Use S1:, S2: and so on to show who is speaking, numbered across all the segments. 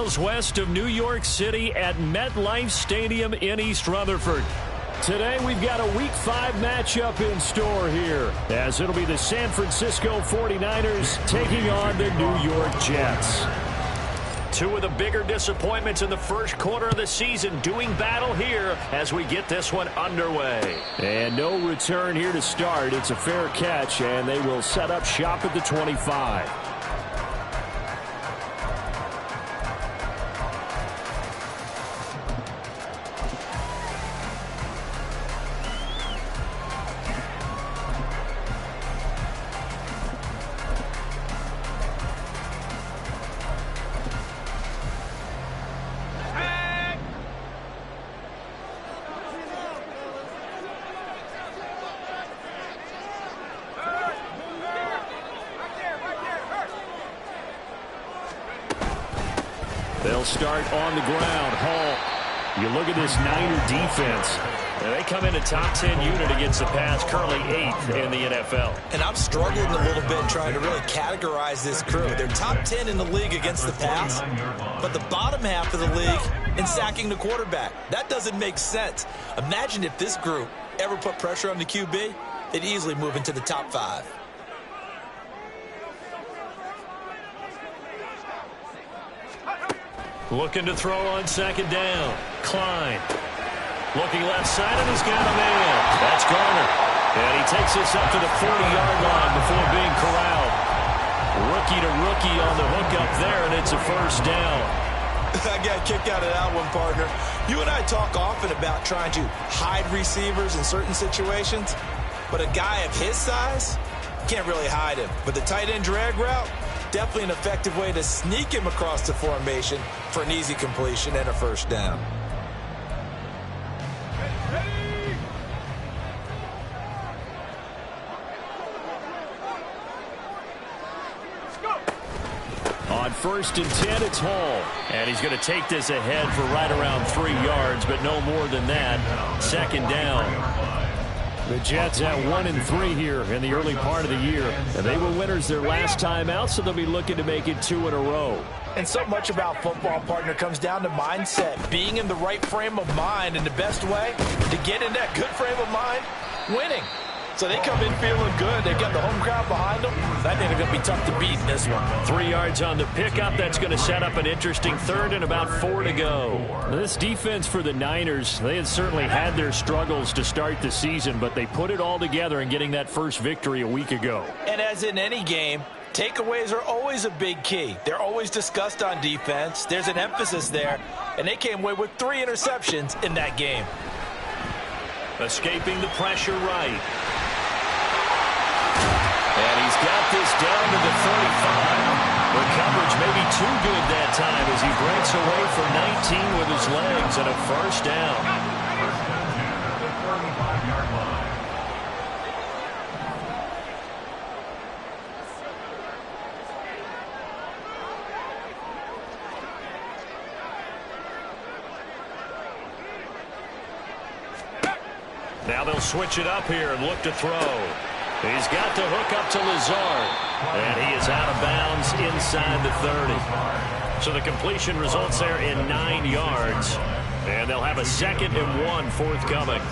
S1: miles west of New York City at MetLife Stadium in East Rutherford. Today we've got a Week 5 matchup in store here, as it'll be the San Francisco 49ers taking on the New York Jets. Two of the bigger disappointments in the first quarter of the season doing battle here as we get this one underway. And no return here to start. It's a fair catch, and they will set up shop at the 25. They'll start on the ground. Hall. You look at this Niner defense. And they come in a top 10 unit against the pass, currently 8th in the NFL.
S2: And I'm struggling a little bit trying to really categorize this crew. They're top 10 in the league against the pass, but the bottom half of the league in sacking the quarterback. That doesn't make sense. Imagine if this group ever put pressure on the QB, they'd easily move into the top 5.
S1: Looking to throw on second down. Klein. Looking left side, and he's got a man. That's Garner. And he takes this up to the 40-yard line before being corralled. Rookie to rookie on the hook up there, and it's a first down.
S2: I got kicked out of that one, partner. You and I talk often about trying to hide receivers in certain situations, but a guy of his size, can't really hide him. But the tight end drag route, definitely an effective way to sneak him across the formation for an easy completion and a first down.
S1: On 1st and 10, it's Hall. And he's going to take this ahead for right around 3 yards, but no more than that. Second down. The Jets at 1-3 here in the early part of the year. And they were winners their last time out, so they'll be looking to make it 2 in a row.
S2: And so much about football, partner, comes down to mindset. Being in the right frame of mind, and the best way to get in that good frame of mind, winning. So they come in feeling good. They've got the home crowd behind them. I think they're going to be tough to beat in this one.
S1: 3 yards on the pickup. That's going to set up an interesting third and about 4 to go. This defense for the Niners, they had certainly had their struggles to start the season, but they put it all together in getting that first victory a week ago.
S2: And as in any game, takeaways are always a big key. They're always discussed on defense. There's an emphasis there, and they came away with 3 interceptions in that game.
S1: Escaping the pressure right. And he's got this down to the 35. The coverage may be too good that time as he breaks away for 19 with his legs and a first down. Now they'll switch it up here and look to throw. He's got to hook up to Lazard, and he is out of bounds inside the 30. So the completion results there in 9 yards, and they'll have a 2nd and 1 forthcoming.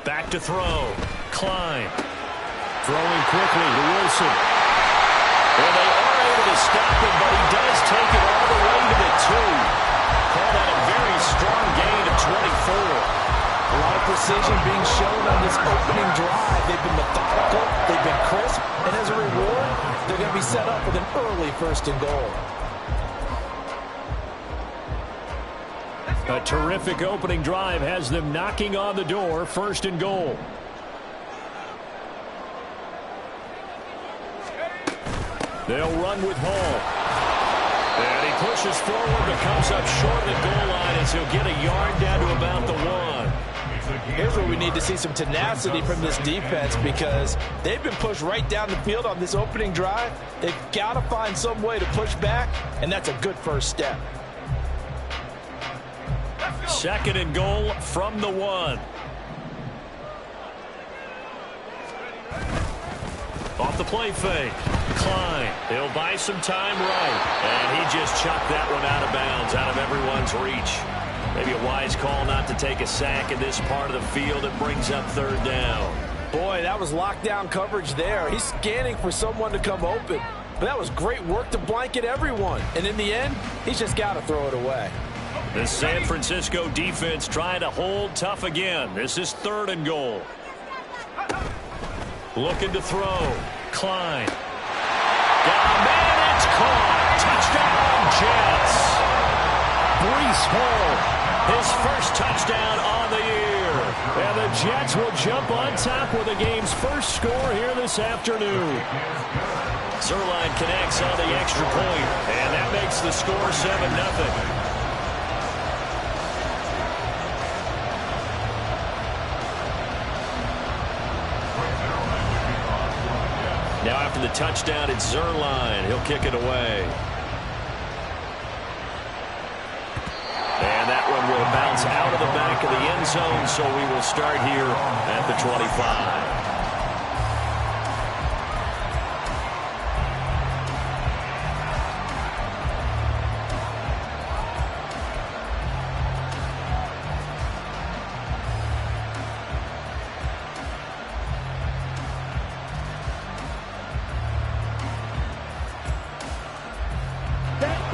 S1: Back to throw. Klein. Throwing quickly to Wilson. And they are able to stop him, but he does take it all the way to the 2. Call that a very strong gain of 24.
S2: A lot of precision being shown on this opening drive. They've been methodical, they've been crisp, and as a reward, they're going to be set up with an early 1st and goal.
S1: A terrific opening drive has them knocking on the door, 1st and goal. They'll run with Hall. And he pushes forward but comes up short of the goal line as he'll get a yard down to about the 1.
S2: Here's where we need to see some tenacity from this defense because they've been pushed right down the field on this opening drive. They've got to find some way to push back, and that's a good first step.
S1: Second and goal from the 1. Off the play fake. Klein. He'll buy some time right. And he just chucked that one out of bounds, out of everyone's reach. Maybe a wise call not to take a sack in this part of the field. It brings up third down.
S3: Boy, that was lockdown coverage there. He's scanning for someone to come open. But that was great work to blanket everyone. And in the end, he's just got to throw it away.
S1: The San Francisco defense trying to hold tough again. This is third and goal. Looking to throw. Klein. Got a man. It's caught. Touchdown, Jets. Breece Hall, his first touchdown on the year. And the Jets will jump on top with the game's first score here this afternoon. Zuerlein connects on the extra point, and that makes the score 7-0. Now after the touchdown, it's Zuerlein. He'll kick it away. And that one will bounce out of the back of the end zone, so we will start here at the 25.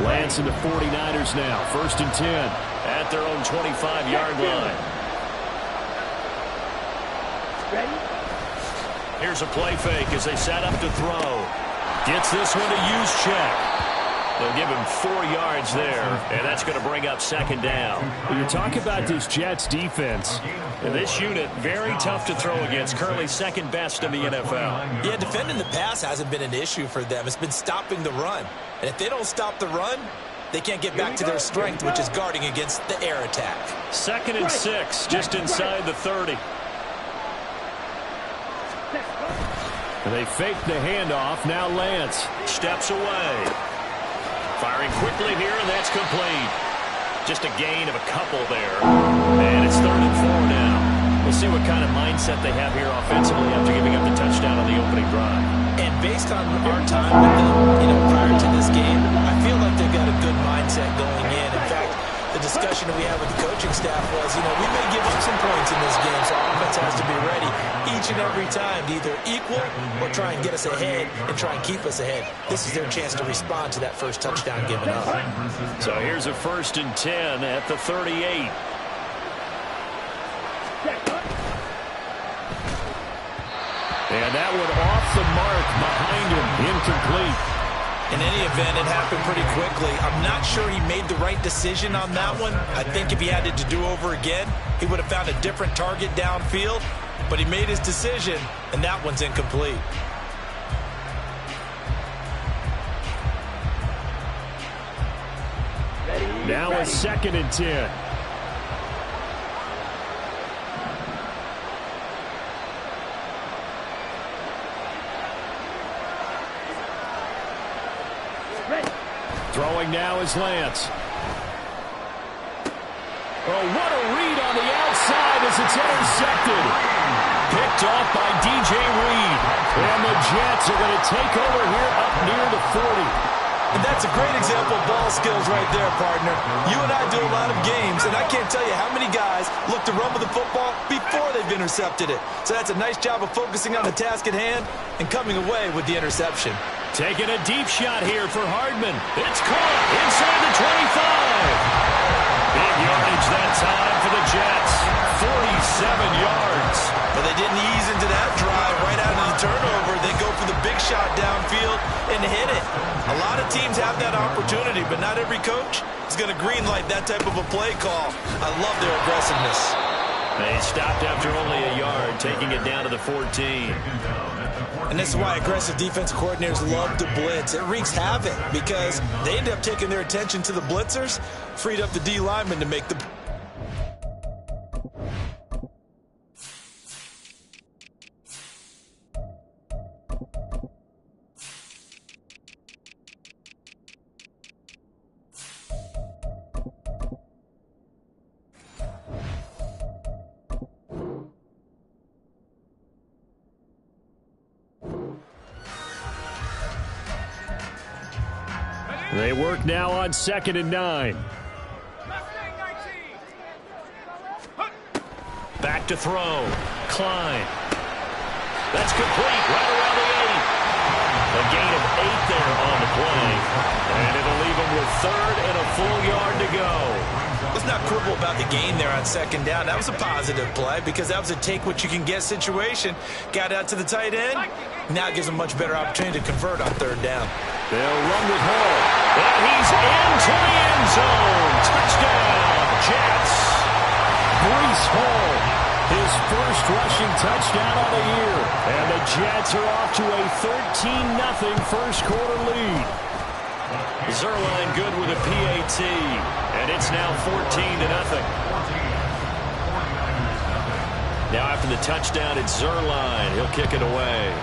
S1: Lance and the 49ers now. First and 10 at their own 25-yard line.
S4: Ready?
S1: Here's a play fake as they set up to throw. Gets this one to Juszczyk. They'll give him 4 yards there, and that's going to bring up second down. When you talk about this Jets defense, this unit very tough to throw against, currently second best in the NFL.
S2: Yeah, defending the pass hasn't been an issue for them. It's been stopping the run. And if they don't stop the run, they can't get back to their strength, which is guarding against the air attack.
S1: Second and 6, just inside the 30. And they fake the handoff. Now Lance steps away. Firing quickly here, and that's complete. Just a gain of a couple there. And it's 3rd and 4 now. We'll see what kind of mindset they have here offensively after giving up the touchdown on the opening drive.
S2: And based on our time with them, prior to this game, I feel like they've got a good mindset going in. In fact, the discussion that we had with the coaching staff was, we may give up some points in this game, so our offense has to be ready each and every time to either equal or try and get us ahead and try and keep us ahead. This is their chance to respond to that first touchdown given up.
S1: So here's a 1st and 10 at the 38. And that one off the mark behind him, incomplete.
S2: In any event, it happened pretty quickly. I'm not sure he made the right decision on that one. I think if he had it to do over again, he would have found a different target downfield. But he made his decision, and that one's incomplete.
S1: Now a 2nd and 10. Throwing now is Lance. Oh, what a read on the outside as it's intercepted. Picked off by DJ Reed. And the Jets are going to take over here up near the 40.
S2: And that's a great example of ball skills right there, partner. You and I do a lot of games, and I can't tell you how many guys look to run with the football before they've intercepted it. So that's a nice job of focusing on the task at hand and coming away with the interception.
S1: Taking a deep shot here for Hardman. It's caught inside the 25. Big yardage that time for the Jets. 47 yards.
S2: But they didn't ease into that drive right out of the turnover. They go for the big shot downfield and hit it. A lot of teams have that opportunity, but not every coach is going to greenlight that type of a play call. I love their aggressiveness.
S1: They stopped after only a yard, taking it down to the 14.
S2: And this is why aggressive defensive coordinators love to blitz. It wreaks havoc because they end up taking their attention to the blitzers, freed up the D linemen to make the...
S1: They work now on 2nd and 9. Back to throw. Klein. That's complete right around the 8. A gain of 8 there on the play. And it'll leave him with 3rd and a full yard to go.
S2: Let's not quibble about the gain there on 2nd down. That was a positive play because that was a take-what-you-can-get situation. Got out to the tight end. Now it gives him a much better opportunity to convert on 3rd down.
S1: They'll run with Hall. And he's into the end zone. Touchdown, Jets. Breece Hall, his first rushing touchdown of the year. And the Jets are off to a 13-0 first quarter lead. Zuerlein good with a PAT. And it's now 14-0. Now after the touchdown, it's Zuerlein. He'll kick it away.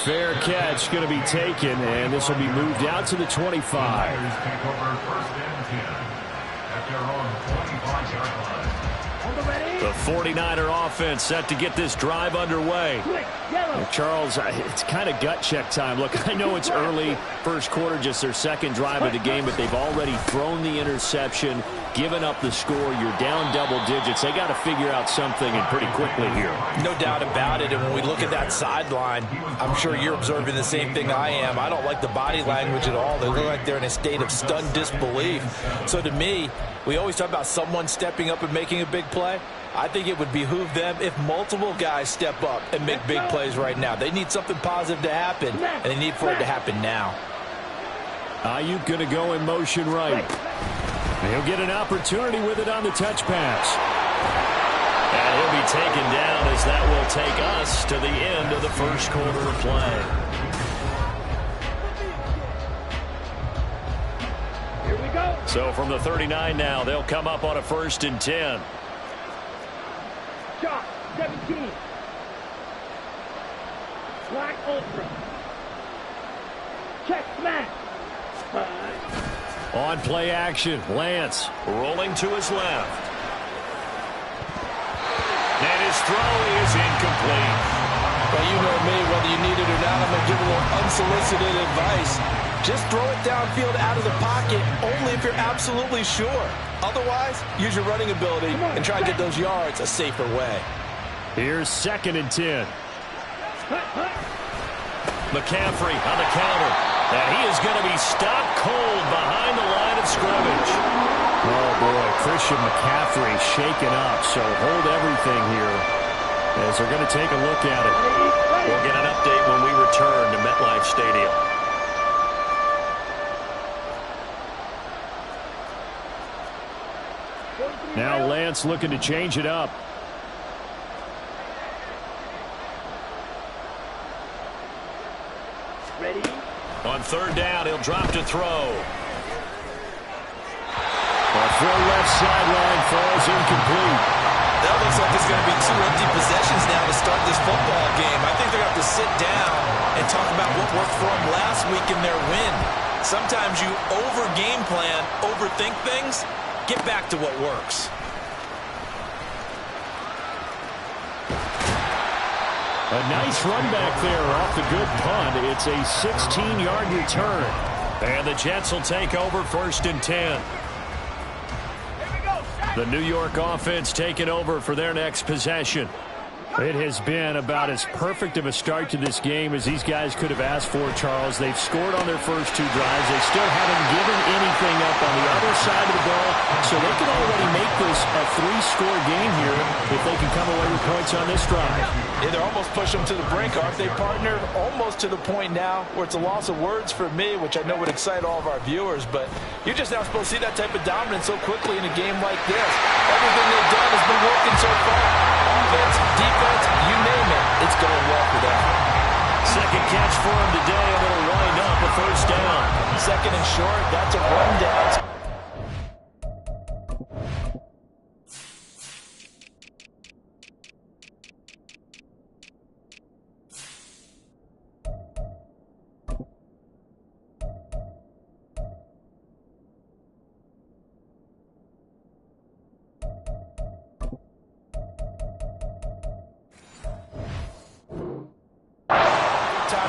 S1: Fair catch going to be taken, and this will be moved out to the 25. The 49er offense set to get this drive underway. Charles, it's kind of gut check time. Look, I know it's early, first quarter, just their second drive of the game, but they've already thrown the interception, given up the score. You're down double digits. They got to figure out something, and pretty quickly here.
S3: No doubt about it. And when we look at that sideline, I'm sure you're observing the same thing I am. I don't like the body language at all. They look like they're in a state of stunned disbelief. So to me, we always talk about someone stepping up and making a big play. I think it would behoove them if multiple guys step up and make big plays right now. They need something positive to happen, and they need for it to happen now.
S1: Ayuk going to go in motion right. He'll get an opportunity with it on the touch pass. And he'll be taken down as that will take us to the end of the first quarter of play.
S4: Here we go.
S1: So from the 39 now, they'll come up on a 1st and 10.
S4: Shot, 17. Black Ultra. Check smash.
S1: On play action, Lance rolling to his left. And his throw is incomplete.
S3: Well, you know me, whether you need it or not, I'm going to give a little unsolicited advice. Just throw it downfield out of the pocket only if you're absolutely sure. Otherwise, use your running ability and try to get those yards a safer way.
S1: Here's 2nd and 10. McCaffrey on the counter. And he is going to be stopped cold behind the line of scrimmage. Oh, boy, Christian McCaffrey shaken up. So hold everything here as they're going to take a look at it. We'll get an update when we return to MetLife Stadium. Now Lance looking to change it up.
S4: Ready?
S1: On 3rd down, he'll drop to throw. A throw left sideline falls incomplete.
S2: That looks like it's going to be 2 empty possessions now to start this football game. I think they're going to have to sit down and talk about what worked for them last week in their win. Sometimes you over-game plan, overthink things. Get back to what works.
S1: A nice run back there off the good punt. It's a 16-yard return. And the Jets will take over 1st and 10. The New York offense taking over for their next possession. It has been about as perfect of a start to this game as these guys could have asked for, Charles. They've scored on their first 2 drives. They still haven't given anything up on the other side of the ball, so they can already make this a 3-score game here if they can come away with points on this drive.
S3: Yeah, they're almost pushing them to the brink, aren't they, partner? Almost to the point now where it's a loss of words for me, which I know would excite all of our viewers, but you're just now supposed to see that type of dominance so quickly in a game like this. Everything they've done has been working so far. Offense, defense, you name it, it's going well for them.
S1: Second catch for him today, and it'll wind up a 1st down.
S3: 2nd and short, that's a run down.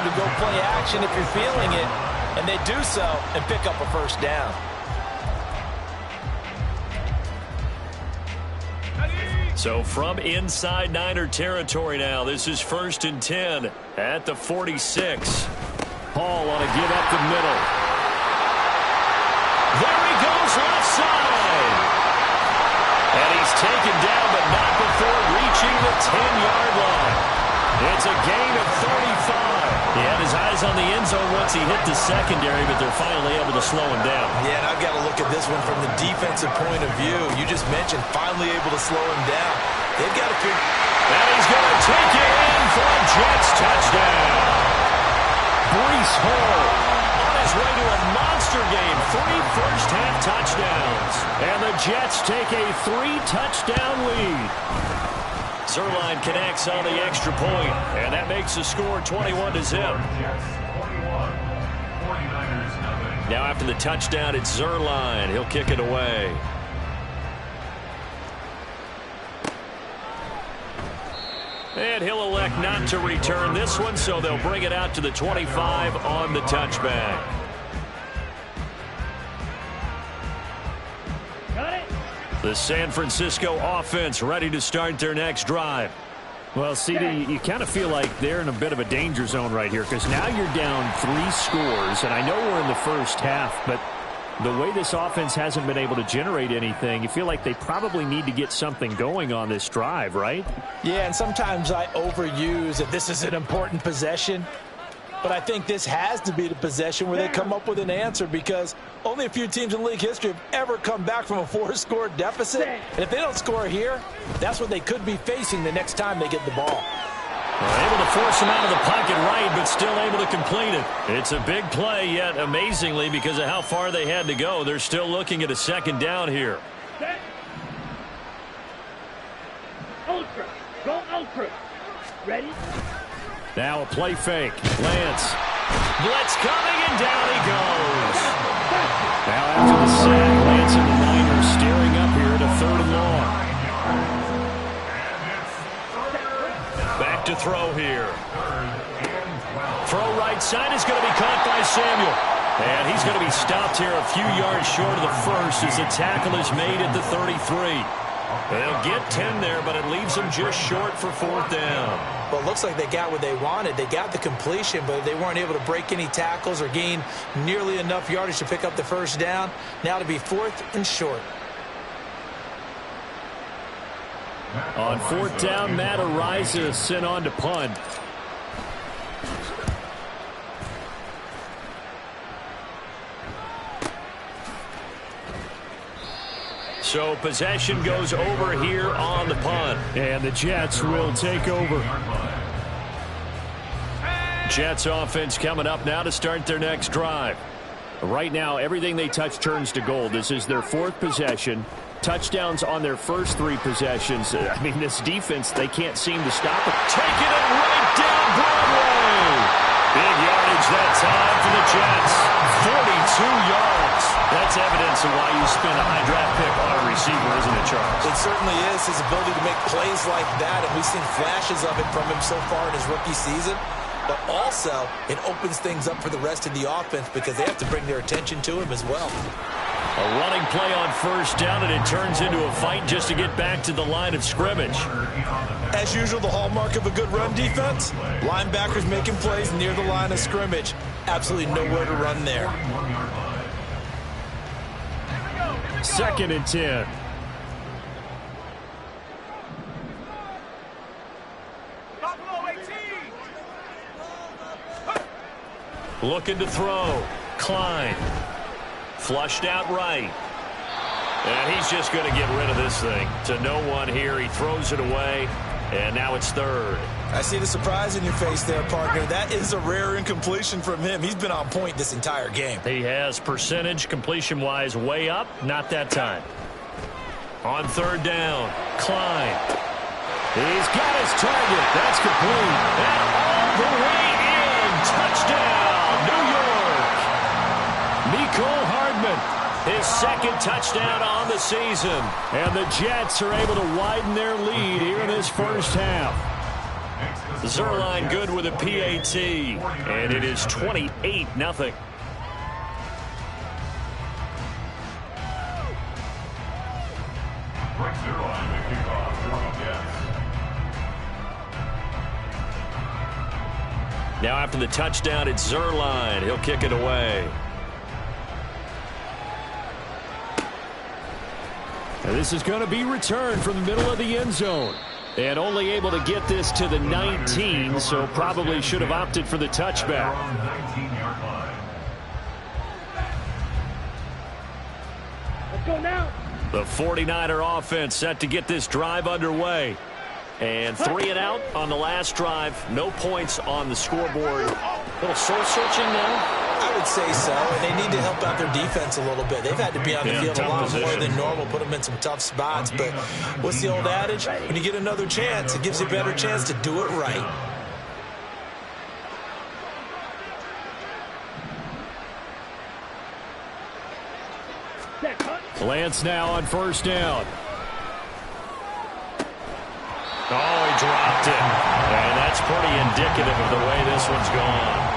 S3: time to go play action if you're feeling it, and they do so and pick up a first down.
S1: So from inside Niner territory now, this is 1st and 10 at the 46. Hall on a give up the middle. There he goes left side. And he's taken down, but not before reaching the 10-yard line. It's a gain of 35. He had his eyes on the end zone once he hit the secondary, but they're finally able to slow him down.
S2: Yeah, and I've got to look at this one from the defensive point of view. You just mentioned finally able to slow him down. They've got to figure.
S1: And he's going to take it in for a Jets touchdown. Breece Hall on his way to a monster game. 3 first-half touchdowns. And the Jets take a 3-touchdown lead. Zuerlein connects on the extra point, and that makes the score 21-0. Now after the touchdown, it's Zuerlein. He'll kick it away. And he'll elect not to return this one, so they'll bring it out to the 25 on the touchback.
S4: Got it.
S1: The San Francisco offense ready to start their next drive. Well, CD, you kind of feel like they're in a bit of a danger zone right here because now you're down 3 scores, and I know we're in the first half, but the way this offense hasn't been able to generate anything, you feel like they probably need to get something going on this drive, right?
S3: Yeah, and sometimes I overuse that this is an important possession. But I think this has to be the possession where they come up with an answer because only a few teams in league history have ever come back from a 4-score deficit. And if they don't score here, that's what they could be facing the next time they get the ball.
S1: Able to force him out of the pocket right, but still able to complete it. It's a big play, yet amazingly, because of how far they had to go, they're still looking at a 2nd down here.
S4: Set. Ultra. Go ultra. Ready?
S1: Now a play fake. Lance. Blitz coming, and down he goes. Now after the sack, Lance and the Niners steering up here to 3rd and long. Back to throw here. Throw right side is going to be caught by Samuel. And he's going to be stopped here a few yards short of the first as the tackle is made at the 33. They'll get 10 there, but it leaves them just short for 4th down.
S2: Well, it looks like they got what they wanted. They got the completion, but they weren't able to break any tackles or gain nearly enough yardage to pick up the 1st down. Now to be 4th and short.
S1: On 4th down, Matt Araiza sent on to punt. So possession goes over here on the punt. And the Jets will take over. Jets offense coming up now to start their next drive. Right now, everything they touch turns to gold. This is their 4th possession. Touchdowns on their first 3 possessions. I mean, this defense, they can't seem to stop it. Taking it right down Broadway. Big yardage that time for the Jets. 42 yards. That's evidence of why you spend a high draft pick on a receiver, isn't it, Charles?
S2: It certainly is. His ability to make plays like that, and we've seen flashes of it from him so far in his rookie season. But also, it opens things up for the rest of the offense because they have to bring their attention to him as well.
S1: A running play on 1st down, and it turns into a fight just to get back to the line of scrimmage.
S2: As usual, the hallmark of a good run defense, linebackers making plays near the line of scrimmage. Absolutely nowhere to run there.
S1: 2nd and 10. Looking to throw. Klein. Flushed out right. And he's just going to get rid of this thing. To no one here. He throws it away. And now it's 3rd.
S2: I see the surprise in your face there, partner. That is a rare incompletion from him. He's been on point this entire game.
S1: He has percentage completion-wise way up. Not that time. On 3rd down. Klein. He's got his target. That's complete. And all the way in. Touchdown, New York. Mecole Hardman, his 2nd touchdown on the season. And the Jets are able to widen their lead here in this first half. Zuerlein good with a PAT, and it is 28-0. Now after the touchdown, it's Zuerlein. He'll kick it away. And this is going to be returned from the middle of the end zone. And only able to get this to the 19, so probably should have opted for the touchback.
S4: Let's go now.
S1: The 49er offense set to get this drive underway. And 3 and out on the last drive. No points on the scoreboard. A little soul-searching now.
S2: I would say so, and they need to help out their defense a little bit. They've had to be on the field a lot more than normal, put them in some tough spots. But what's the old adage? When you get another chance, it gives you a better chance to do it right.
S1: Lance now on first down. Oh, he dropped it. And that's pretty indicative of the way this one's gone.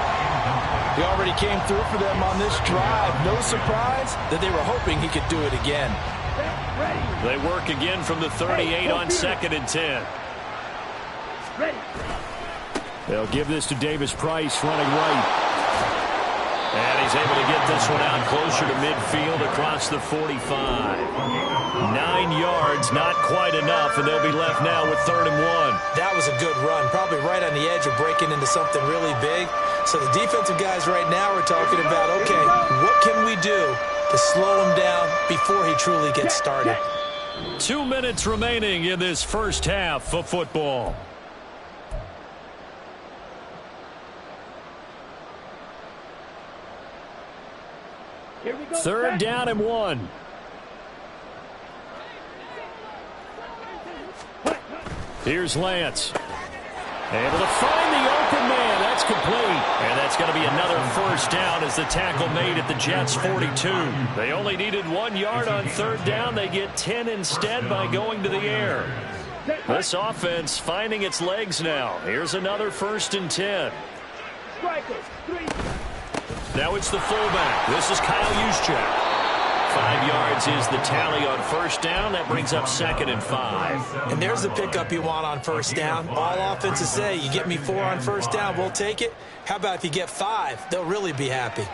S3: He already came through for them on this drive. No surprise that they were hoping he could do it again.
S1: They work again from the 38 on 2nd and 10. They'll give this to Davis Price running right. And he's able to get this one out closer to midfield across the 45. 9 yards, not quite enough, and they'll be left now with 3rd and 1.
S2: That was a good run, probably right on the edge of breaking into something really big. So the defensive guys right now are talking about, okay, what can we do to slow him down before he truly gets started?
S1: 2 minutes remaining in this first half of football.
S4: Here we go.
S1: 3rd down and 1. Here's Lance. Able to find the open man. That's complete. And that's going to be another first down as the tackle made at the Jets' 42. They only needed 1 yard on 3rd down. They get 10 instead by going to the air. This offense finding its legs now. Here's another 1st and 10. Now it's the fullback. This is Kyle Juszczyk. 5 yards is the tally on first down. That brings up 2nd and 5.
S2: And there's the pickup you want on first down. All offenses say, you get me 4 on first down, we'll take it. How about if you get 5? They'll really be happy.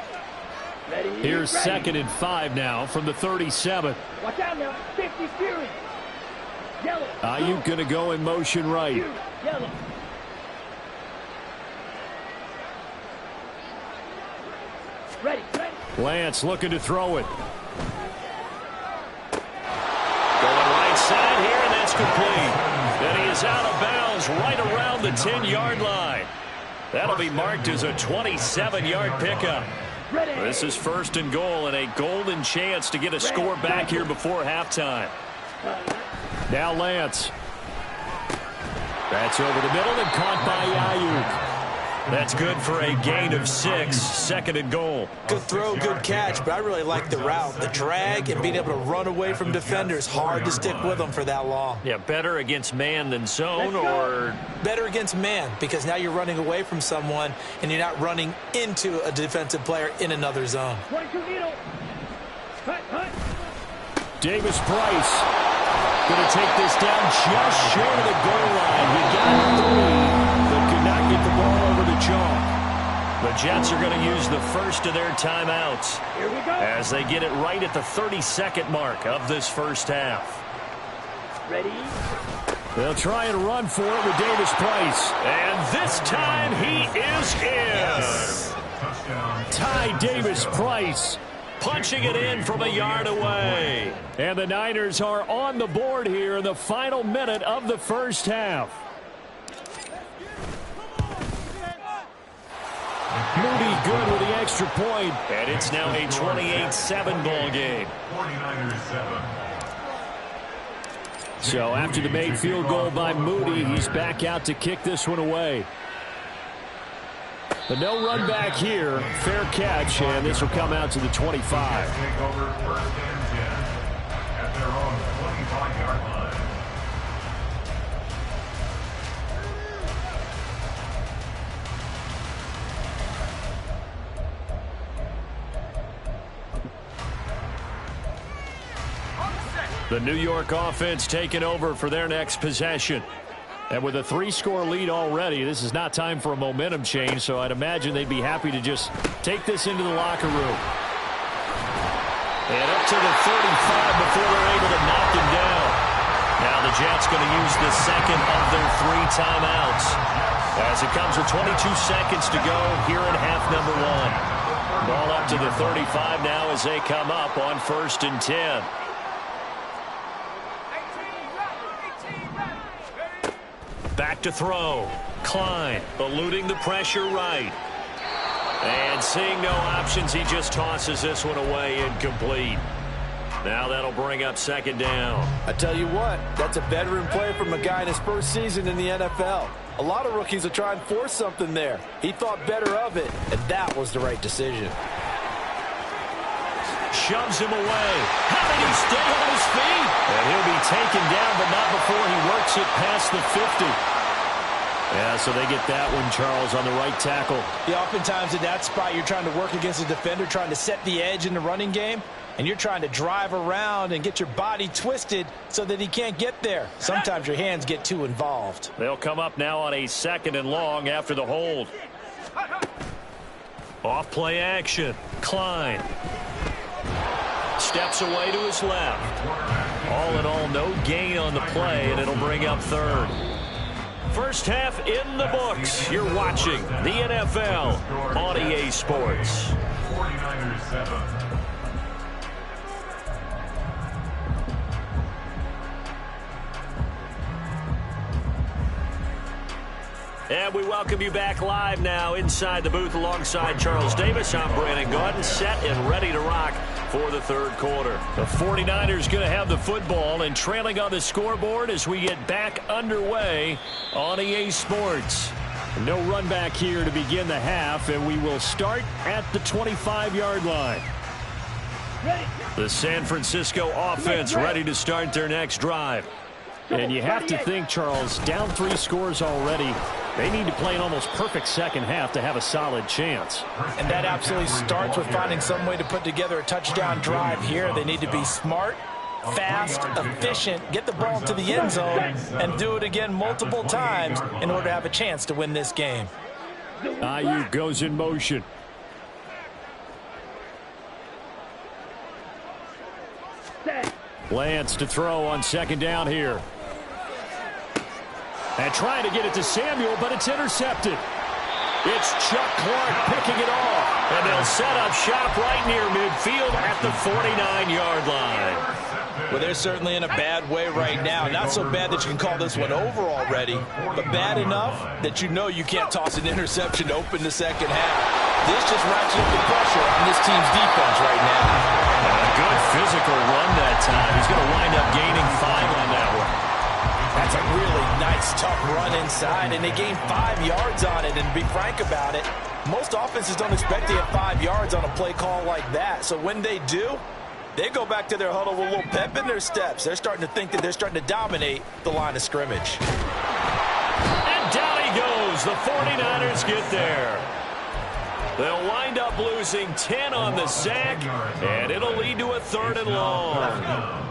S1: Here's 2nd and 5 now from the 37.
S4: Watch out now. 50 Fury. Yellow.
S1: Ayuk going to go in motion right.
S4: Yellow. Ready.
S1: Lance looking to throw it. Going right side here, and that's complete. And he is out of bounds right around the 10-yard line. That'll be marked as a 27-yard pickup. This is 1st and goal and a golden chance to get a score back here before halftime. Now Lance. That's over the middle and caught by Ayuk. That's good for a gain of 6, 2nd and goal.
S2: Good throw, good catch, but I really like the route. The drag and being able to run away from defenders, hard to stick with them for that long.
S1: Yeah, better against man than zone, or?
S2: Better against man, because now you're running away from someone and you're not running into a defensive player in another zone.
S1: Davis Price going to take this down just short of the goal line. He got 3. Could not get the ball over the chalk. The Jets are going to use the first of their timeouts as they get it right at the 32nd mark of this first half.
S4: Ready?
S1: They'll try and run for it with Davis Price. And this time he is in. Ty Davis Price punching it in from a yard away. And the Niners are on the board here in the final minute of the first half. Moody good with the extra point, and it's now a 28-7 ball game. So after the made field goal by Moody, he's back out to kick this one away. But no run back here. Fair catch, and this will come out to the 25. The New York offense taking over for their next possession. And with a 3-score lead already, this is not time for a momentum change, so I'd imagine they'd be happy to just take this into the locker room. And up to the 35 before they're able to knock him down. Now the Jets going to use the second of their 3 timeouts. As it comes with 22 seconds to go here in half number 1. Ball up to the 35 now as they come up on 1st and 10. Back to throw. Klein eluding the pressure right. And seeing no options, he just tosses this one away incomplete. Now that'll bring up 2nd down.
S3: I tell you what, that's a veteran play from a guy in his first season in the NFL. A lot of rookies will try and force something there. He thought better of it, and that was the right decision.
S1: Shoves him away. How did he stay on his feet? And he'll be taken down, but not before he works it past the 50. Yeah, so they get that one, Charles, on the right tackle.
S3: Yeah, oftentimes in that spot, you're trying to work against a defender, trying to set the edge in the running game, and you're trying to drive around and get your body twisted so that he can't get there. Sometimes your hands get too involved.
S1: They'll come up now on a 2nd and long after the hold. Off play action. Klein steps away to his left. All in all, no gain on the play, and it'll bring up 3rd. First half in the books. You're watching the NFL on EA Sports. 49ers 7. And we welcome you back live now inside the booth alongside Charles Davis. I'm Brandon Gaudin, set and ready to rock for the 3rd quarter. The 49ers going to have the football and trailing on the scoreboard as we get back underway on EA Sports. No run back here to begin the half, and we will start at the 25-yard line. The San Francisco offense ready to start their next drive. And you have to think, Charles, down 3 scores already. They need to play an almost perfect second half to have a solid chance.
S3: And that absolutely starts with finding some way to put together a touchdown drive here. They need to be smart, fast, efficient, get the ball to the end zone, and do it again multiple times in order to have a chance to win this game.
S1: Ayuk goes in motion. Lance to throw on 2nd down here. And trying to get it to Samuel, but it's intercepted. It's Chuck Clark picking it off. And they'll set up shop right near midfield at the 49-yard line.
S3: Well, they're certainly in a bad way right now. Not so bad that you can call this one over already, but bad enough that you know you can't toss an interception to open the second half. This just ratchets up the pressure on this team's defense right now.
S1: A good physical run that time. He's going to wind up gaining 5 on that one.
S3: That's a really nice, tough run inside, and they gained 5 yards on it. And to be frank about it, most offenses don't expect to get 5 yards on a play call like that. So when they do, they go back to their huddle with a little pep in their steps. They're starting to think that they're starting to dominate the line of scrimmage.
S1: And down he goes. The 49ers get there. They'll wind up losing 10 on the sack, and it'll lead to a 3rd and long.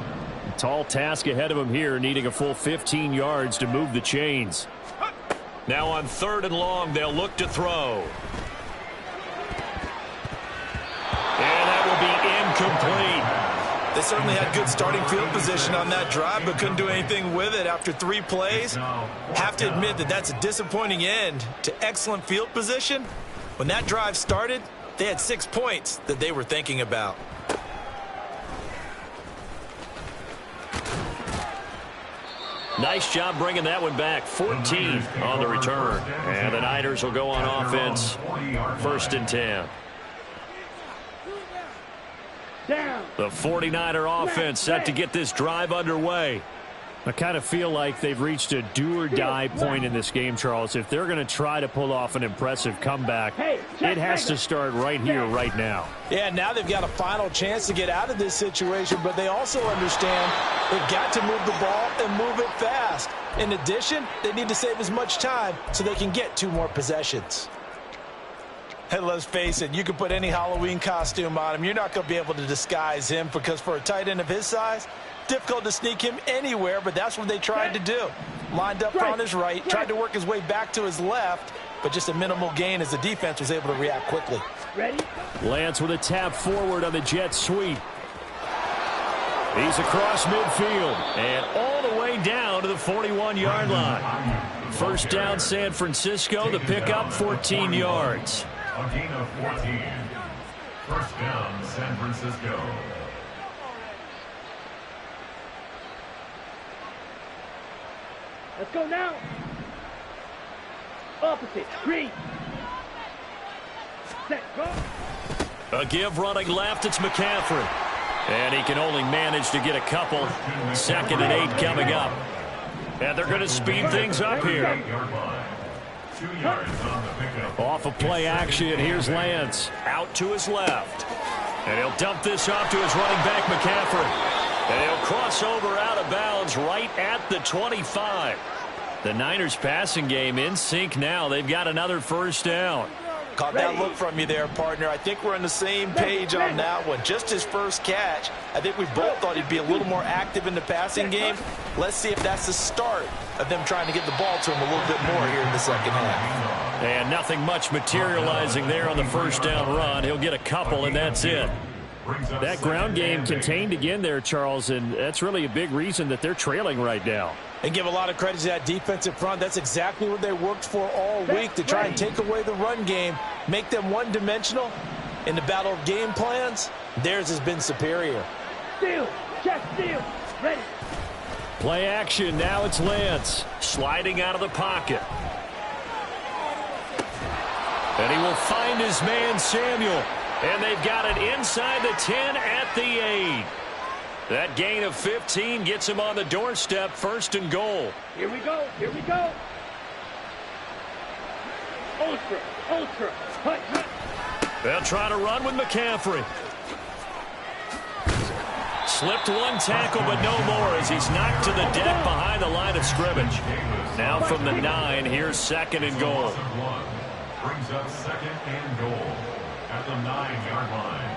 S1: Tall task ahead of him here, needing a full 15 yards to move the chains. Now on 3rd and long, they'll look to throw. And that will be incomplete.
S2: They certainly had good starting field position on that drive, but couldn't do anything with it after 3 plays. Have to admit that that's a disappointing end to excellent field position. When that drive started, they had 6 points that they were thinking about.
S1: Nice job bringing that one back. 14 on the return. And the Niners will go on offense. 1st and 10. The 49er offense set to get this drive underway. I kind of feel like they've reached a do-or-die point in this game, Charles. If they're going to try to pull off an impressive comeback, it has to start right here, right now.
S3: Yeah, now they've got a final chance to get out of this situation, but they also understand they've got to move the ball and move it fast. In addition, they need to save as much time so they can get 2 more possessions. Hey, let's face it, you can put any Halloween costume on him. You're not going to be able to disguise him because for a tight end of his size, difficult to sneak him anywhere, but that's what they tried to do. Lined up on his right, tried to work his way back to his left, but just a minimal gain as the defense was able to react quickly.
S4: Ready?
S1: Lance with a tap forward on the jet sweep. He's across midfield and all the way down to the 41-yard line. First down, San Francisco. The pickup, 14 yards.
S5: A gain of 14. First down, San Francisco.
S4: Let's go now. Opposite. Green. Set. Go.
S1: A give running left. It's McCaffrey. And he can only manage to get a couple. 2nd and 8 coming up. And they're going to speed things up here.
S5: 2 yards on the pickup.
S1: Off of play action, here's Lance. Out to his left. And he'll dump this off to his running back, McCaffrey. And he'll cross over out of bounds right at the 25. The Niners passing game in sync now. They've got another first down.
S3: Caught that look from you there, partner. I think we're on the same page on that one. Just his first catch. I think we both thought he'd be a little more active in the passing game. Let's see if that's the start of them trying to get the ball to him a little bit more here in the second half.
S1: And nothing much materializing there on the first down run. He'll get a couple, and that's it. That ground game contained again there, Charles, and that's really a big reason that they're trailing right now.
S3: And give a lot of credit to that defensive front. That's exactly what they worked for all week, to try and take away the run game, make them one-dimensional. In the battle of game plans, theirs has been superior.
S4: Steal. Check steal. Ready.
S1: Play action. Now it's Lance sliding out of the pocket. And he will find his man, Samuel. And they've got it inside the 10 at the 8. That gain of 15 gets him on the doorstep, 1st and goal.
S4: Here we go. Here we go. Ultra. Ultra. Hut, hut.
S1: They'll try to run with McCaffrey. Slipped one tackle, but no more as he's knocked to the deck behind the line of scrimmage. Now from the 9, here's 2nd and goal.
S5: Brings up 2nd and goal at the 9-yard line.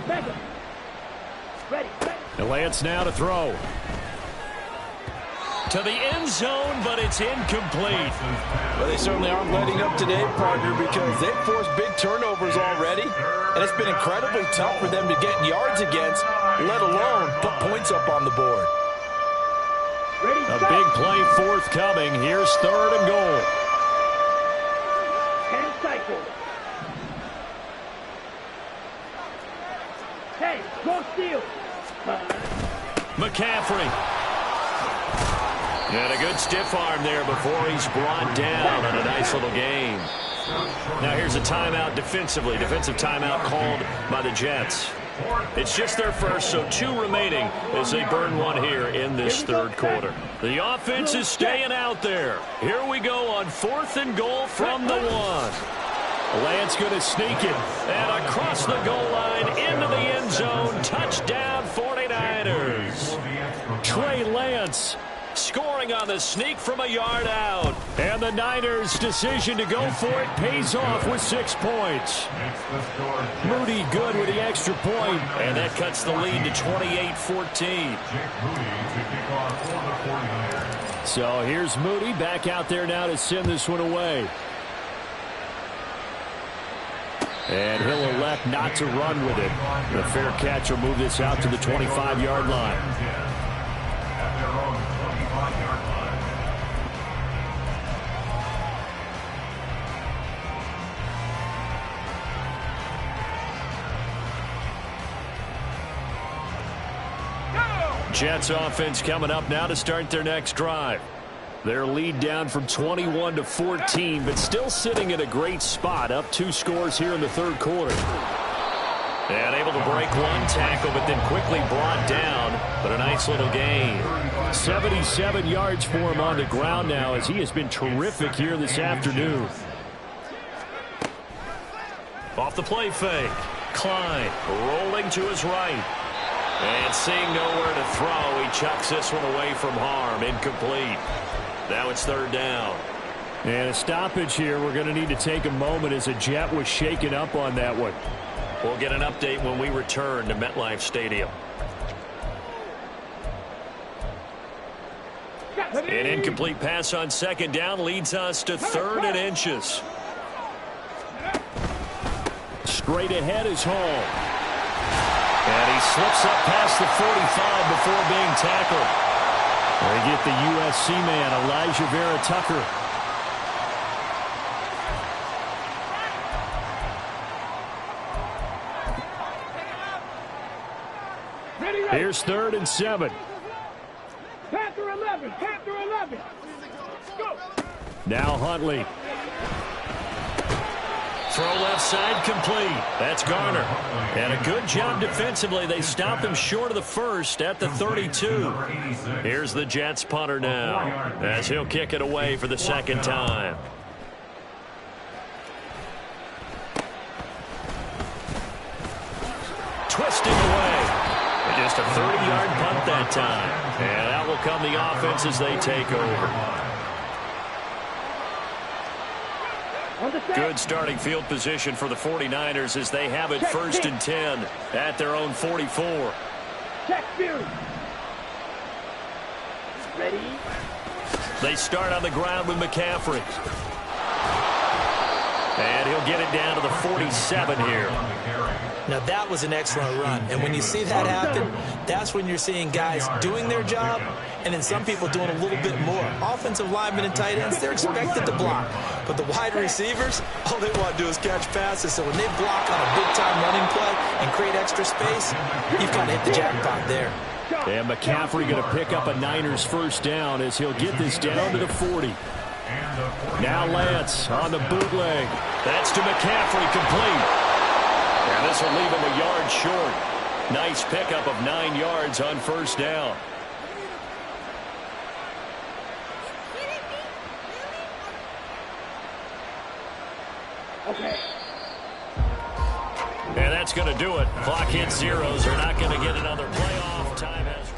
S4: Back up. Ready.
S1: And Lance now to throw. To the end zone, but it's incomplete.
S3: Well, they certainly aren't letting up today, partner, because they've forced big turnovers already. And it's been incredibly tough for them to get yards against, let alone put points up on the board.
S4: Ready,
S1: a big play forthcoming. Here's 3rd and goal.
S4: 10 cycles. Hey, go steal.
S1: McCaffrey. And a good stiff arm there before he's brought down on a nice little gain. Now here's a timeout defensively. Defensive timeout called by the Jets. It's just their first, so 2 remaining as they burn one here in this 3rd quarter. The offense is staying out there. Here we go on 4th and goal from the 1. Lance going to sneak it. And across the goal line into the end zone. Touchdown 49ers. Trey Lance scoring on the sneak from a yard out. And the Niners' decision to go for it pays off with 6 points. Moody good with the extra point. And that cuts the lead to 28-14. So here's Moody back out there now to send this one away. And he'll elect not to run with it. The fair catch will move this out to the 25-yard line. Jets offense coming up now to start their next drive. Their lead down from 21 to 14, but still sitting at a great spot, up 2 scores here in the 3rd quarter. And able to break one tackle, but then quickly brought down, but a nice little gain. 77 yards for him on the ground now, as he has been terrific here this afternoon. Off the play fake. Klein rolling to his right. And seeing nowhere to throw, he chucks this one away from harm. Incomplete. Now it's 3rd down. And a stoppage here. We're going to need to take a moment as a Jet was shaken up on that one.
S6: We'll get an update when we return to MetLife Stadium. An incomplete pass on second down leads us to 3rd and inches.
S1: Straight ahead is Hall. And he slips up past the 45 before being tackled. They get the USC man, Elijah Vera Tucker. Here's 3rd and 7.
S4: Panther 11, Panther 11. Go.
S1: Now Huntley.
S6: Throw left side complete. That's Garner. And a good job defensively. They stopped him short of the first at the 32. Here's the Jets punter now as he'll kick it away for the second time. Twisting away. Just a 30-yard punt that time. And out will come the offense as they take over. Good starting field position for the 49ers as they have it 1st and 10 at their own 44.
S4: Check Fury. Ready?
S6: They start on the ground with McCaffrey. And he'll get it down to the 47 here.
S3: Now, that was an excellent run. And when you see that happen, that's when you're seeing guys doing their job and then some people doing a little bit more. Offensive linemen and tight ends, they're expected to block. But the wide receivers, all they want to do is catch passes. So when they block on a big-time running play and create extra space, you've got to hit the jackpot there.
S1: And McCaffrey going to pick up a Niners first down as he'll get this down to the 40. Now Lance on the bootleg.
S6: That's to McCaffrey, complete. And this will leave him a yard short. Nice pickup of 9 yards on first down.
S4: Okay.
S6: And that's going to do it. Clock hits zeros. They're not going to get another playoff. Time has...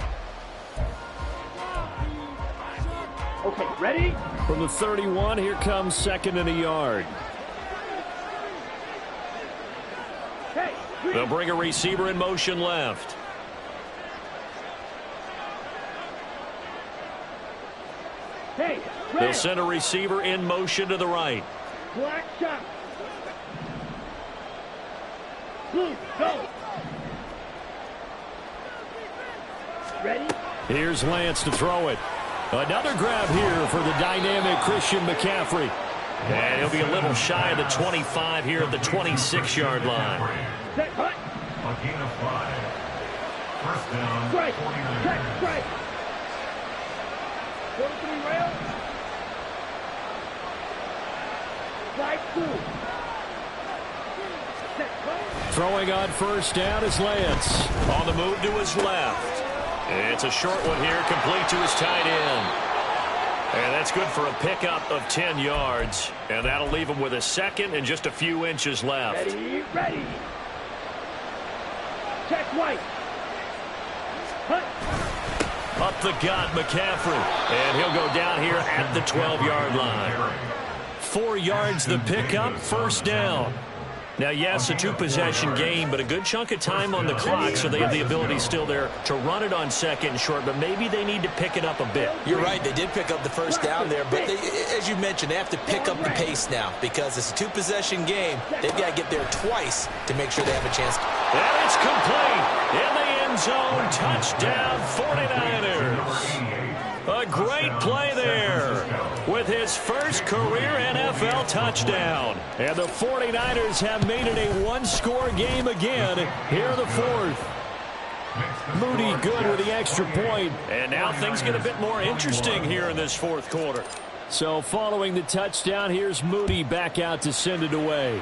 S4: Okay, ready?
S1: From the 31, here comes 2nd and a yard.
S4: Hey,
S6: They'll bring a receiver in motion left.
S4: hey,
S6: They'll
S4: red.
S6: send a receiver in motion to the right.
S4: Black shot. Blue, go. Ready?
S1: Here's Lance to throw it. Another grab here for the dynamic Christian McCaffrey.
S6: And he'll be a little shy of the 25 here at the 26-yard line.
S4: Set, hut.
S5: A gain of 5. First down,
S4: Strike.
S5: 49ers.
S4: Check, strike. 43 rail. Strike 2. Set, hut.
S1: Throwing on first down is Lance.
S6: On the move to his left. It's a short one here, complete to his tight end. And that's good for a pickup of 10 yards. And that'll leave him with a second and just a few inches left.
S4: Ready, ready. Check white. Hut.
S6: Up the gut, McCaffrey. And he'll go down here at the 12-yard line. 4 yards the pickup, first down. Now, yes, a 2-possession game, but a good chunk of time on the clock, so they have the ability still there to run it on second and short, but maybe they need to pick it up a bit.
S3: You're right. They did pick up the first down there, but they, as you mentioned, they have to pick up the pace now because it's a 2-possession game. They've got to get there twice to make sure they have a chance.
S6: And it's complete. In the end zone, touchdown 49ers. A great play there with his first career NFL touchdown. And the 49ers have made it a 1-score game again here in the 4th. Moody good with the extra point. And now things get a bit more interesting here in this 4th quarter.
S1: So following the touchdown, here's Moody back out to send it away.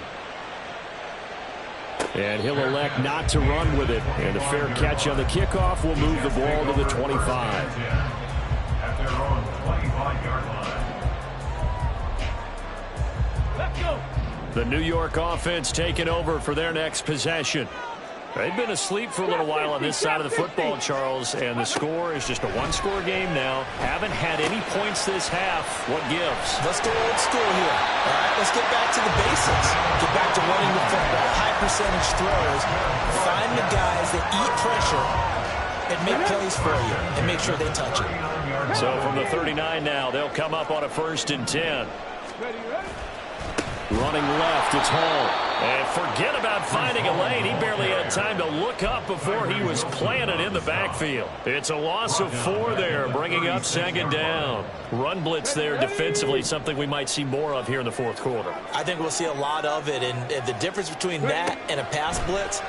S1: And he'll elect not to run with it. And a fair catch on the kickoff will move the ball to the 25.
S5: At their own 25-yard line.
S4: Let's go.
S1: The New York offense taking over for their next possession. They've been asleep for a little while on this side of the football, Charles, and the score is just a one-score game now. Haven't had any points this half. What gives?
S2: Let's go old school here. All right, let's get back to the basics. Get back to running the football, high percentage throws. Find the guys that eat pressure and make plays for you and make sure they touch it.
S1: So from the 39 now, they'll come up on a 1st and 10. Running left, it's Hall. And forget about finding a lane. He barely had time to look up before he was planted in the backfield. It's a loss of 4 there, bringing up 2nd down. Run blitz there defensively, something we might see more of here in the 4th quarter.
S2: I think we'll see a lot of it, and the difference between that and a pass blitz,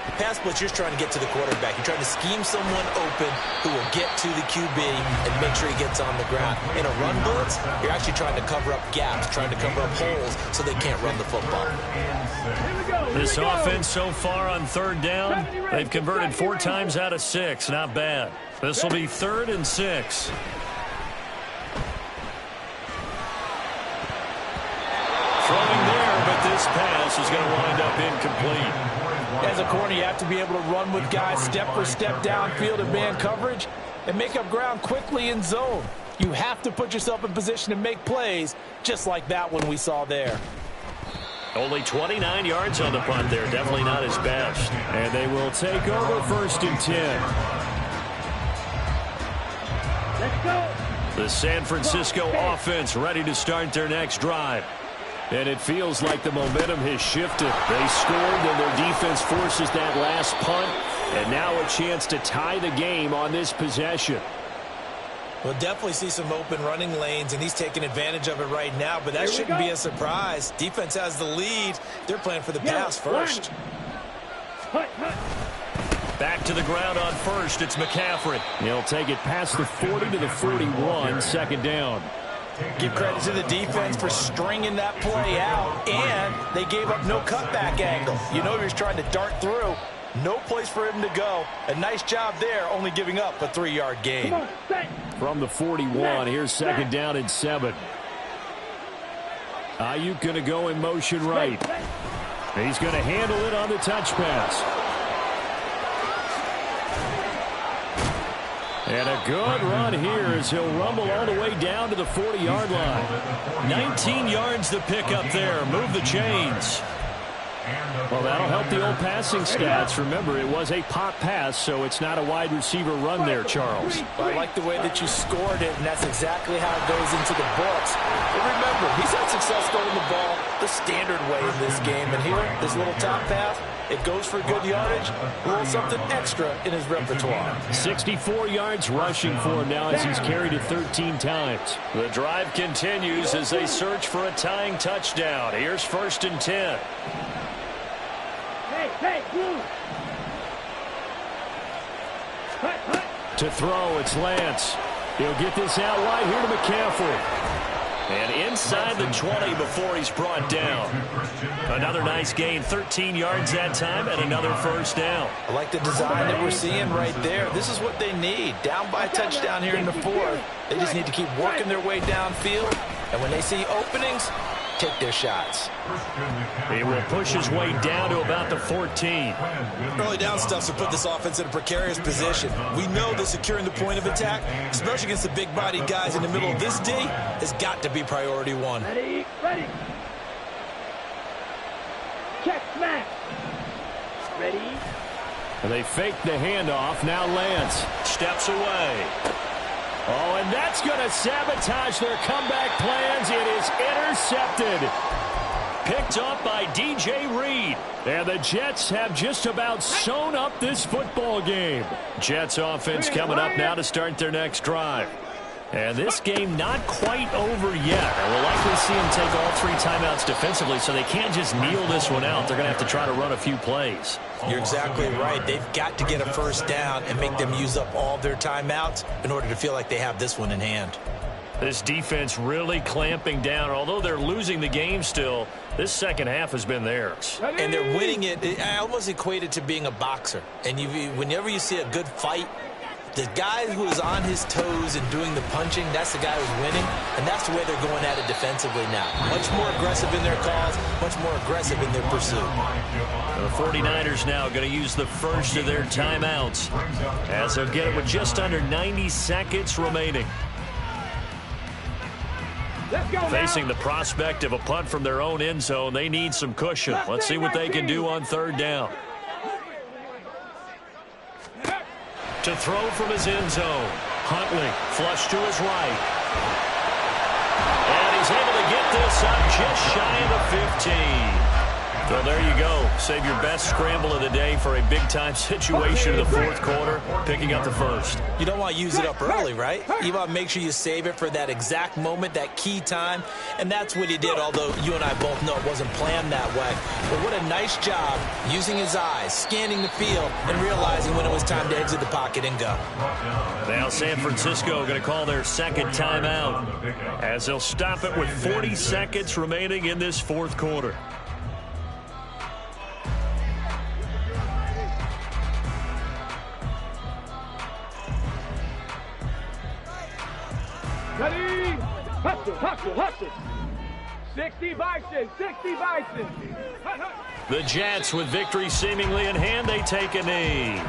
S2: you're trying to get to the quarterback. You're trying to scheme someone open who will get to the QB and make sure he gets on the ground. In a run blitz, you're actually trying to cover up gaps, trying to cover up holes so they can't run the football.
S1: This offense so far on 3rd down, they've converted 4 times out of 6. Not bad. This will be 3rd and 6. Throwing there, but this pass is going to wind up incomplete.
S3: As a corner, you have to be able to run with guys step for step downfield in man coverage and make up ground quickly in zone. You have to put yourself in position to make plays just like that one we saw there.
S1: Only 29 yards on the punt there. Definitely not his best. And they will take over 1st and 10.
S4: Let's go.
S1: The San Francisco offense ready to start their next drive. And it feels like the momentum has shifted. They scored, and their defense forces that last punt. And now a chance to tie the game on this possession.
S2: We'll definitely see some open running lanes, and he's taking advantage of it right now, but that shouldn't be a surprise. Defense has the lead. They're playing for the pass first.
S1: Back to the ground on 1st. It's McCaffrey. He'll take it past the 40 to the 41, 2nd down.
S3: Give credit to the defense for stringing that play out, and they gave up no cutback angle. You know he was trying to dart through. No place for him to go. A nice job there, only giving up a 3-yard gain.
S1: From the 41, here's 2nd down and 7. Ayuk going to go in motion right. He's going to handle it on the touch pass. And a good run here as he'll rumble all the way down to the 40-yard line. 19 yards the pickup there. Move the chains. Well, that'll help the old passing stats. Remember, it was a pop pass, so it's not a wide receiver run there, Charles.
S3: Well, I like the way that you scored it, and that's exactly how it goes into the books. But remember, he's had success throwing the ball the standard way in this game. And here, this little top pass, it goes for good yardage, a little something extra in his repertoire.
S1: 64 yards rushing for him now as he's carried it 13 times. The drive continues as they search for a tying touchdown. Here's 1st and 10. To throw, it's Lance. He'll get this out wide here to McCaffrey. And inside the 20 before he's brought down. Another nice gain, 13 yards that time, and another 1st down.
S3: I like the design that we're seeing right there. This is what they need. Down by a touchdown here in the 4th. They just need to keep working their way downfield. And when they see openings, take their shots.
S1: He will push his way down to about the 14.
S2: Early down stuff to put this offense in a precarious position. We know that securing the point of attack, especially against the big-bodied guys in the middle of this D, has got to be priority 1.
S4: Ready. Check, smack. Ready.
S1: And they fake the handoff. Now Lance steps away. Oh, and that's going to sabotage their comeback plans. It is intercepted. Picked up by DJ Reed. And the Jets have just about sewn up this football game. Jets offense coming up now to start their next drive. And this game not quite over yet. And we'll likely see them take all 3 timeouts defensively, so they can't just kneel this one out. They're going to have to try to run a few plays.
S2: You're exactly right. They've got to get a 1st down and make them use up all their timeouts in order to feel like they have this one in hand.
S1: This defense really clamping down. Although they're losing the game still, this second half has been theirs.
S2: And they're winning it. I almost equate it to being a boxer. And whenever you see a good fight,
S3: The guy who is on his toes and doing the punching, that's the guy who's winning, and that's the way they're going at it defensively now. Much more aggressive in their calls, much more aggressive in their pursuit.
S1: The 49ers now going to use the first of their timeouts as they'll get it with just under 90 seconds remaining. Facing the prospect of a punt from their own end zone, they need some cushion. Let's see what they can do on third down. To throw from his end zone. Huntley flush to his right. And he's able to get this up just shy of the 15. So there you go. Save your best scramble of the day for a big-time situation in the fourth quarter, picking up the first.
S3: You don't want to use it up early, right? You want to make sure you save it for that exact moment, that key time, and that's what he did, although you and I both know it wasn't planned that way. But what a nice job using his eyes, scanning the field, and realizing when it was time to exit the pocket and go.
S1: Now San Francisco going to call their second timeout as they'll stop it with 40 seconds remaining in this fourth quarter.
S4: Ready? Hustle, hustle, hustle. 60 Bison, 60 Bison.
S1: The Jets with victory seemingly in hand, they take a knee.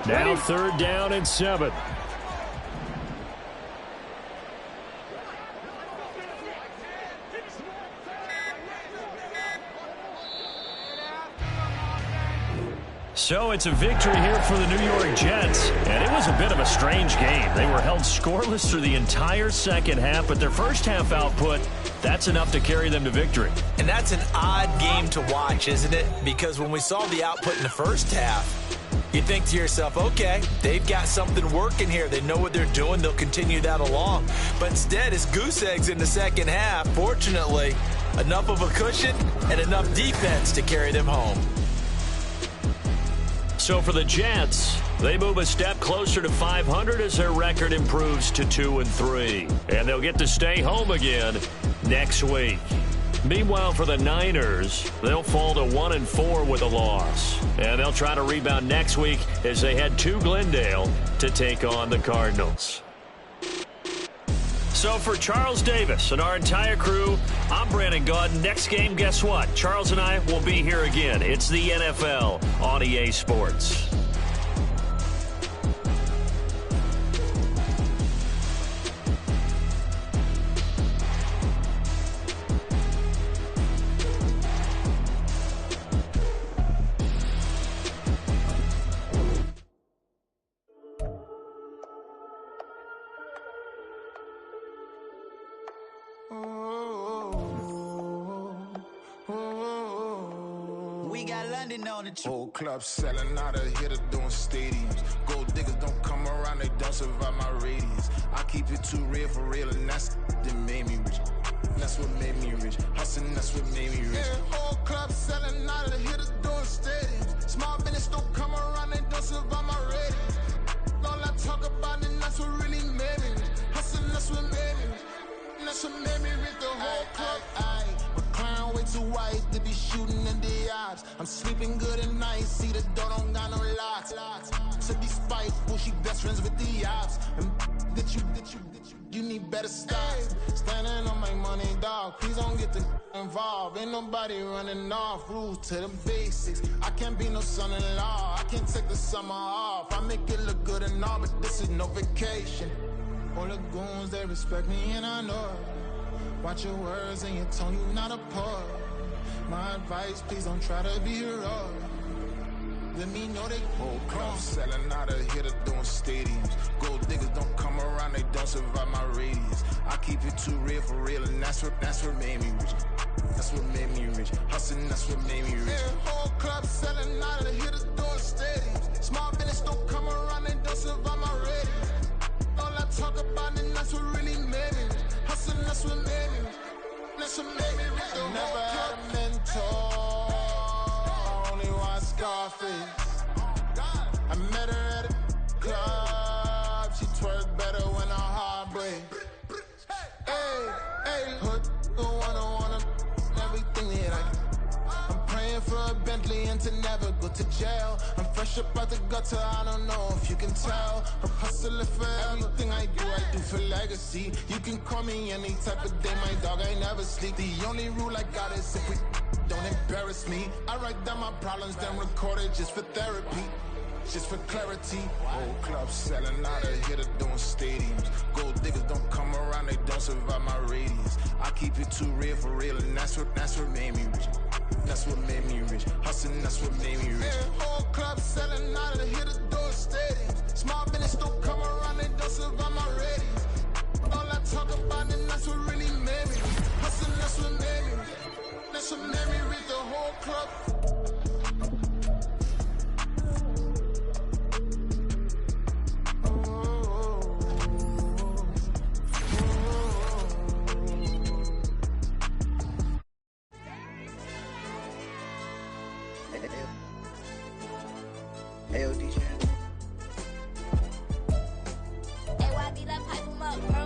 S1: Now third down and 7. So it's a victory here for the New York Jets, and it was a bit of a strange game. They were held scoreless through the entire second half, but their first half output, that's enough to carry them to victory.
S3: And that's an odd game to watch, isn't it? Because when we saw the output in the first half, you think to yourself, okay, they've got something working here. They know what they're doing. They'll continue that along. But instead, it's goose eggs in the second half. Fortunately, enough of a cushion and enough defense to carry them home.
S1: So for the Jets, they move a step closer to 500 as their record improves to 2-3. And they'll get to stay home again next week. Meanwhile, for the Niners, they'll fall to 1-4 with a loss. And they'll try to rebound next week as they head to Glendale to take on the Cardinals. So for Charles Davis and our entire crew, I'm Brandon Gaudin. Next game, guess what? Charles and I will be here again. It's the NFL on EA Sports.
S7: Whole club selling out of here to doing stadiums. Gold diggers don't come around, they don't survive my radius. I keep it too real for real, and that's that made me rich. That's what made me rich. Hustling, that's what made me rich. Yeah, whole club selling out of here to doing stadiums. Small business don't come around, they don't survive my radius. All I talk about, and that's what really made me rich. Hustling, that's what made me rich. That's what made me rich. The whole club. Crown way too white to be shooting in the odds. I'm sleeping good at night, see the door don't got no locks. To be spiteful, she best friends with the ops. And you need better stops. Standing on my money, dog. Please don't get the involved. Ain't nobody running off. Rules to the basics. I can't be no son-in-law. I can't take the summer off. I make it look good and all, but this is no vacation. All the goons, they respect me and I know it. Watch your words and your tone, you not a part. My advice, please don't try to be heroic. Let me know they whole club selling out of here to doing stadiums. Gold diggers don't come around, they don't survive my radius. I keep it too real for real, and that's what made me rich. That's what made me rich. Hustling, that's what made me rich. Yeah, whole club selling out of here to doing stadiums. Small business don't come around, they don't survive my radius. All I talk about, and that's what really made me rich. Hustling, that's what made me rich. That's what made me rich. I never had a mentor. Only one Scarface. I met her at a club. She twerk better when her heart breaks. Hey, hood, wanna everything that I can. I'm praying for a Bentley to jail. I'm fresh up out the gutter, I don't know if you can tell. I'm hustling for everything I do for legacy. You can call me any type of day, my dog, I never sleep. The only rule I got is if we don't embarrass me. I write down my problems, then record it just for therapy. Just for clarity, whole club selling out of here to doing stadiums. Gold diggers don't come around, they don't survive my radius. I keep it too real for real, and that's what made me rich. That's what made me rich. Hustling, that's what made me rich. Yeah, whole club selling out of here to doing stadiums. Small business don't come around, they don't survive my radius. All I talk about, and that's what really made me rich. Hustling, that's what made me rich. That's what made me rich. The whole club.
S8: AOD channel. AYB, that pipe him up, bro.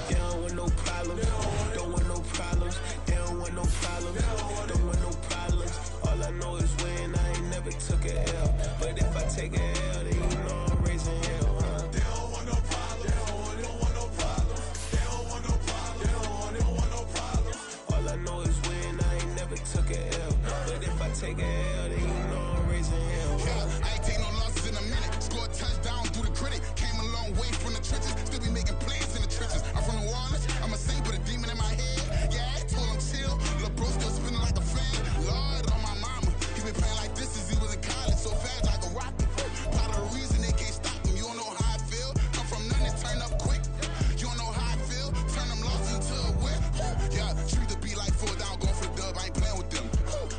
S9: They don't want no problems. Don't want no problems. They don't want no problems. Don't want no problems. All I know is when I ain't never took a L. But if I take a L, then you know I'm raising hell, huh? They don't want no problems. They don't want no problems. They don't want no problems. They don't want no problems. All I know is when I ain't never took a L. But if I take a L, then you know I'm raising hell.
S7: I ain't take no losses in a minute. Scored touchdown through the critic. Came a long way from the trenches. Still be making plays in the trenches. I'm from New Orleans. I'm a saint with a demon in my head. Yeah, I told him chill. Lil' bro still spinning like a fan. Lord on my mama. He been playing like this since he was in college. So fast like a rocket. Part of the reason they can't stop him. You don't know how I feel. Come from nothing, turn up quick. You don't know how I feel. Turn them losses into a whip. Yeah, treat the beat like 4 down. Going for the dub. I ain't playing with them.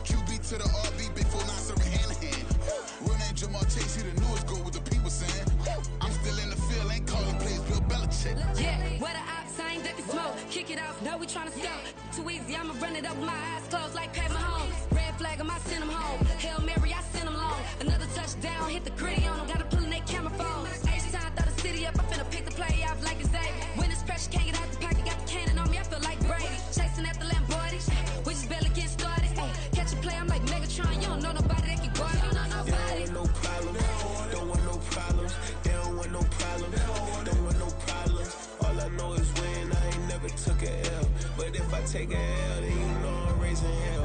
S7: QB to the RB. Big 4 9 serving hand to hand. Real name Jamal Chase, he the newest goal with the people saying. I'm still in the field, ain't calling plays, Bill Belichick.
S10: Yeah, where the ops, I ain't ducking smoke. Kick it off, no, we tryna scout. Too easy, I'ma run it up with my eyes closed like Pat Mahomes. Red flag, I send him home. Hail Mary, I send him long. Another touchdown, hit the gritty on him. Gotta pull in they camera phones. H-time, throw the city up, I finna pick the play off like it's Xavier. When it's pressure, can't get out the pocket, got the cannon on me, I feel like Brady. Chasing after Lamborghini, we just barely get started. Catch a play, I'm like Megatron, you don't know nobody that can guard it. You know nobody.
S9: No problems. Don't want no problems. They don't want no problems. Don't want no problems. All I know is when I ain't never took a L. But if I take a L, then you know I'm raising hell.